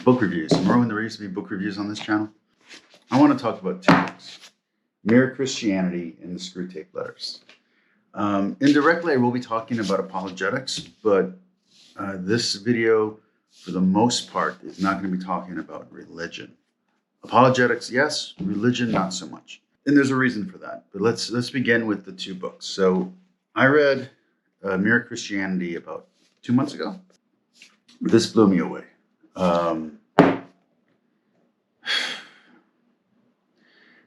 Book reviews. Remember when there used to be book reviews on this channel? I want to talk about two books. Mere Christianity and the Screwtape Letters. Indirectly, I will be talking about apologetics, but this video, for the most part, is not going to be talking about religion. Apologetics, yes. Religion, not so much. And there's a reason for that. But let's begin with the two books. So I read Mere Christianity about 2 months ago. This blew me away.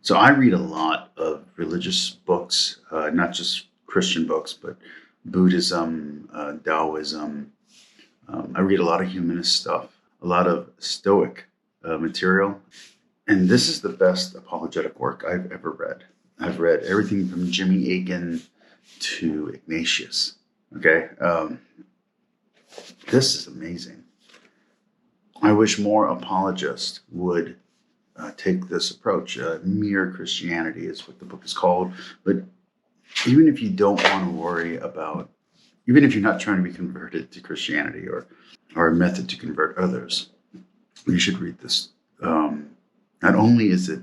So I read a lot of religious books, not just Christian books, but Buddhism, Taoism. I read a lot of humanist stuff, a lot of Stoic material. And this is the best apologetic work I've ever read. I've read everything from Jimmy Akin to Ignatius. Okay. This is amazing. I wish more apologists would take this approach. Mere Christianity is what the book is called. But even if you don't want to worry about, even if you're not trying to be converted to Christianity or a method to convert others, you should read this. Not only is it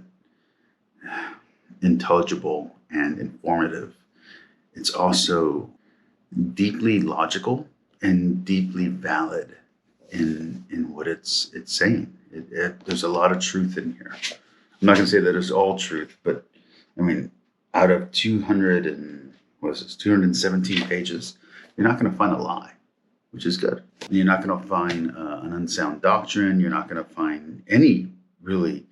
intelligible and informative, it's also deeply logical and deeply valid in what it's saying. There's a lot of truth in here. I'm not going to say that it's all truth, but I mean, out of 217 pages, you're not going to find a lie, which is good. You're not going to find an unsound doctrine. You're not going to find any really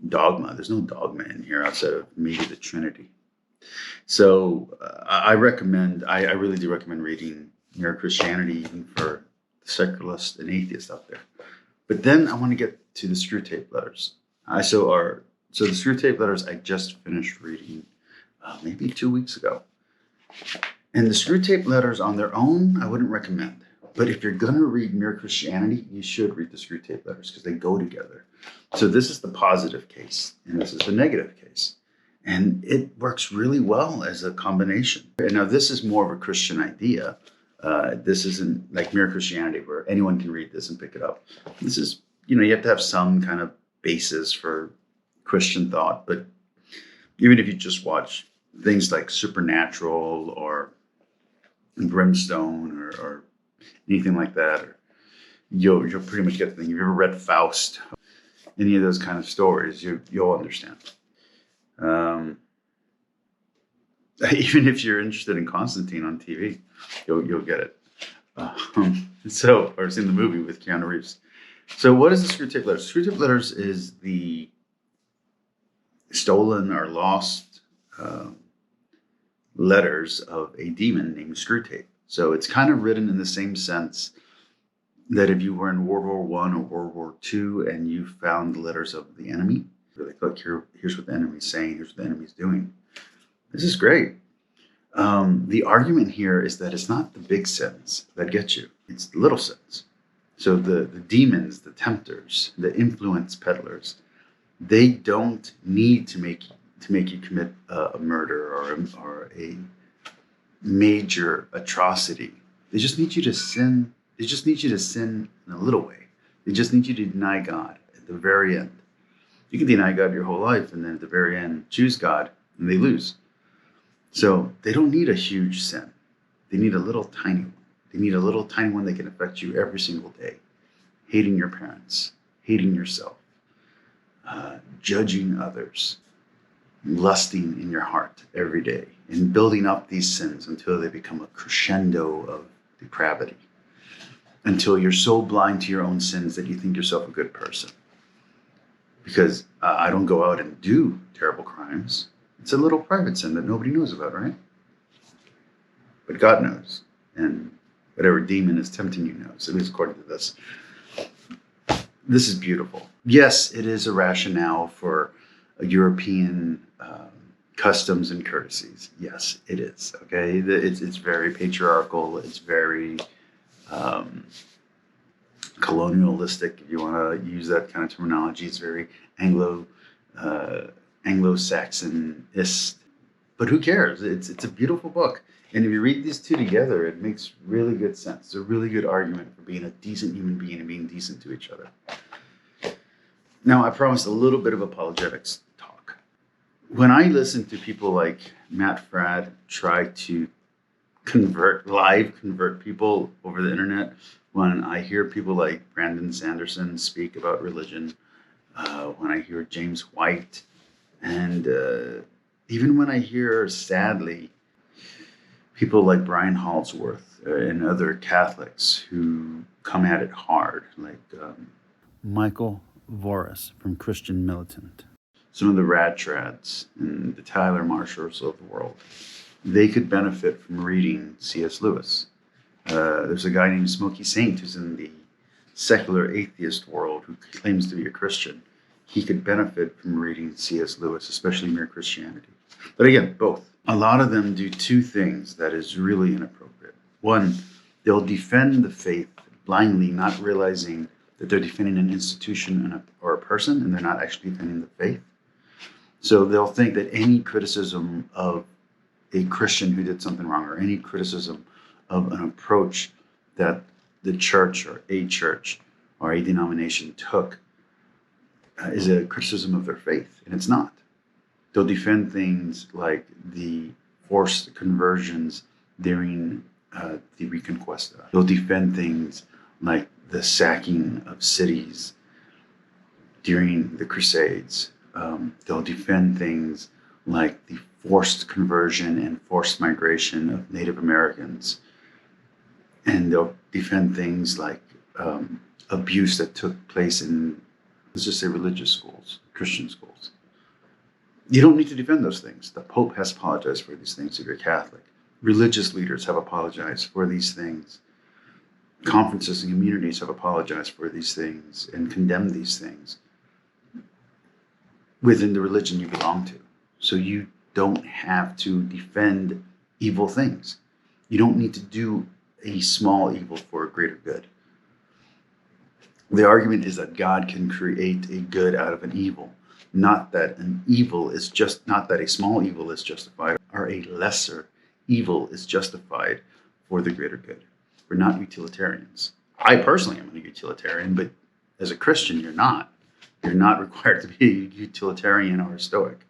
dogma. There's no dogma in here outside of maybe the Trinity. So I really do recommend reading Mere Christianity, even for the secularists and atheists out there. But then I want to get to the Screwtape Letters. So the Screwtape Letters I just finished reading maybe 2 weeks ago. And the Screwtape Letters on their own, I wouldn't recommend. But if you're going to read Mere Christianity, you should read the Screwtape Letters because they go together. So this is the positive case, and this is the negative case. And it works really well as a combination. And now this is more of a Christian idea. This isn't like Mere Christianity where anyone can read this and pick it up. This is, you have to have some kind of basis for Christian thought. But even if you just watch things like Supernatural or Brimstone or anything like that, or you'll pretty much get the thing. If you've ever read Faust, any of those kind of stories, you'll understand. Even if you're interested in Constantine on TV, you'll get it. Or seen the movie with Keanu Reeves. So what is the Screwtape Letters? Screwtape Letters is the stolen or lost letters of a demon named Screwtape. So it's kind of written in the same sense that if you were in World War I or World War II and you found the letters of the enemy, you're like, look, here's what the enemy's saying, here's what the enemy's doing. This is great. The argument here is that it's not the big sins that get you, it's the little sins. So the demons, the tempters, the influence peddlers, they don't need to make you commit a murder or a major atrocity. They just need you to sin. They just need you to sin in a little way. They just need you to deny God at the very end. You can deny God your whole life and then at the very end choose God and they lose. So they don't need a huge sin. They need a little tiny one. They need a little tiny one that can affect you every single day. Hating your parents, hating yourself, judging others, lusting in your heart every day, and building up these sins until they become a crescendo of depravity, until you're so blind to your own sins that you think yourself a good person. Because I don't go out and do terrible crimes. It's a little private sin that nobody knows about, right? But God knows, and whatever demon is tempting you knows, at least according to this. This is beautiful. Yes, it is a rationale for a European customs and courtesies. Yes, it is. Okay, it's very patriarchal. It's very colonialistic, if you want to use that kind of terminology. It's very Anglo-Saxonist. But who cares? It's a beautiful book. And if you read these two together, it makes really good sense. It's a really good argument for being a decent human being and being decent to each other. Now, I promised a little bit of apologetics talk. When I listen to people like Matt Fradd try to live convert people over the internet, when I hear people like Brandon Sanderson speak about religion, when I hear James White, and even when I hear, sadly, people like Brian Halsworth and other Catholics who come at it hard, like Michael Voris from Christian Militant, some of the Rad Trads and the Tyler Marshalls of the world, they could benefit from reading C.S. Lewis. There's a guy named Smokey Saint who's in the secular atheist world who claims to be a Christian. He could benefit from reading C.S. Lewis, especially Mere Christianity. But again, both. A lot of them do two things that is really inappropriate. One, they'll defend the faith blindly, not realizing that they're defending an institution or a person, and they're not actually defending the faith. So they'll think that any criticism of a Christian who did something wrong, or any criticism of an approach that the church or a denomination took is a criticism of their faith, and it's not. They'll defend things like the forced conversions during the Reconquista. They'll defend things like the sacking of cities during the Crusades. They'll defend things like the forced conversion and forced migration of Native Americans. And they'll defend things like abuse that took place in, let's just say, religious schools, Christian schools. You don't need to defend those things. The Pope has apologized for these things if you're Catholic. Religious leaders have apologized for these things. Conferences and communities have apologized for these things and condemned these things within the religion you belong to. So you don't have to defend evil things. You don't need to do a small evil for a greater good. The argument is that God can create a good out of an evil, not that not that a small evil is justified or a lesser evil is justified for the greater good. We're not utilitarians. I personally am a utilitarian, but as a Christian, you're not. You're not required to be a utilitarian or a stoic.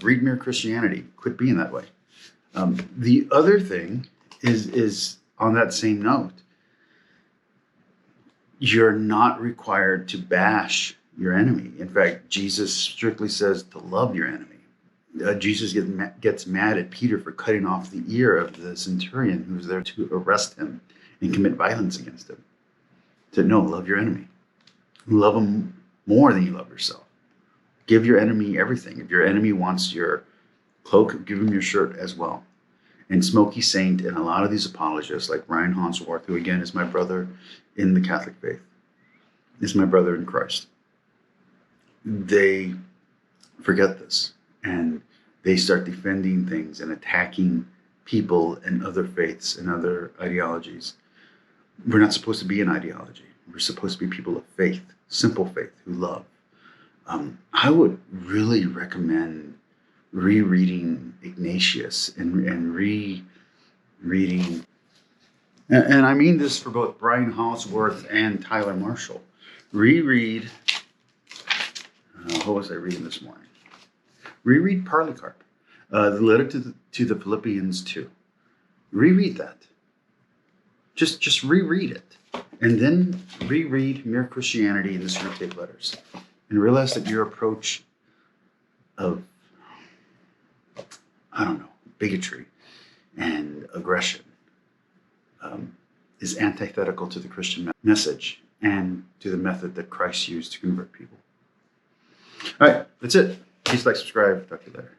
Read Mere Christianity. Quit being that way. The other thing is on that same note, you're not required to bash your enemy. In fact, Jesus strictly says to love your enemy. Jesus gets mad at Peter for cutting off the ear of the centurion who was there to arrest him and commit violence against him. Said, no, love your enemy. Love them more than you love yourself. Give your enemy everything. If your enemy wants your cloak, give him your shirt as well. And Smokey Saint and a lot of these apologists, like Ryan Hansworth, who again is my brother in the Catholic faith, is my brother in Christ, they forget this. And they start defending things and attacking people and other faiths and other ideologies. We're not supposed to be an ideology. We're supposed to be people of faith, simple faith, who love. I would really recommend rereading Ignatius and rereading, and I mean this for both Brian Halsworth and Tyler Marshall. Reread, what was I reading this morning? Reread Polycarp, the letter to the Philippians 2. Reread that. Just reread it. And then reread Mere Christianity and the Screwtape Letters. And realize that your approach of, bigotry and aggression is antithetical to the Christian message and to the method that Christ used to convert people. All right, that's it. Please like, subscribe. Talk to you later.